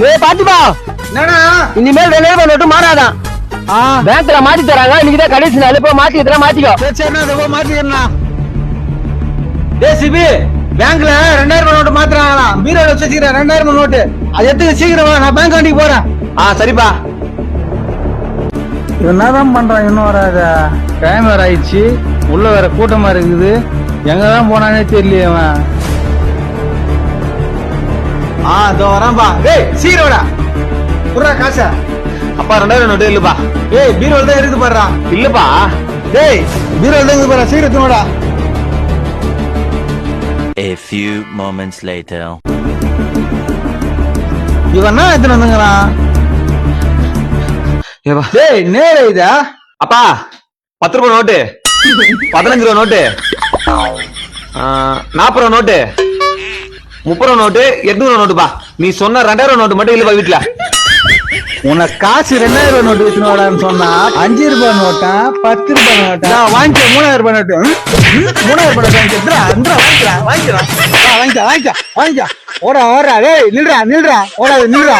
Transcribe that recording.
ஏய் பாத்திமா, என்னடா இனிமேல் 2000 நோட்டு மாறாதான். பேங்க்ல மாத்தி தராங்க. இன்னைக்குதான் கடைசி நாள். போய் மாத்தி இதெல்லாம் மாத்திக்கோ. சரி அதை மாத்திக்கிறா. டேய் சிபி, பேங்க்ல 2000 நோட்டு மாத்துறாங்களாம். பீரோல வச்சுக்கிறேன் 2000 நோட்டு. அது எடுத்து சீக்கிரம் வா, நான் பேங்க் வண்டிக்கு போறேன். சரிப்பா. என்னதான் பண்றான், இன்னும் வராத. டைம் வேற ஆயிடுச்சு, உள்ள வேற கூட்டமா இருக்குது. எங்கதான் போனானே தெரியலையே அவன். இதோ வரான்பா. டேய் சீக்கிரம் வாடா, புறா காசா. அப்பா 2000 நோட்டு இல்லப்பா. ஏய் பீரோல தான் இருக்குது பாருடா. இல்லப்பா. டேய் பீரோல தான் இருக்குது பாரு, சீக்கிரம் வாடா. A few moments later. இவன் என்ன எத்தனை வந்துங்கிறான்? டேய் நேரா இதா? அப்பா 10 ரூபாய் நோட்டு, 15 ரூபாய் நோட்டு, 40 ரூபாய் நோட்டு, 30 ரூபாய் நோட்டு, 800 ரூபாய் நோட்டுப்பா. நீ சொன்ன 2000 நோட்டு மட்டும் இல்லப்பா வீட்டுல. உனக்கு காசு 2000 நோட்டு வச்சுன்னு வாடான்னு சொன்னா 5 ரூபாய் நோட்டா 10 ரூபாய் நோட்டா வாங்கிக்க. 3000 ரூபாய் நோட்டு. 3000 ரூபாய் நோட்டு வாங்கிக்கலாம். வாங்கிக்க. ஓடா டேய் நில்றா. ஓடாது நில்றா.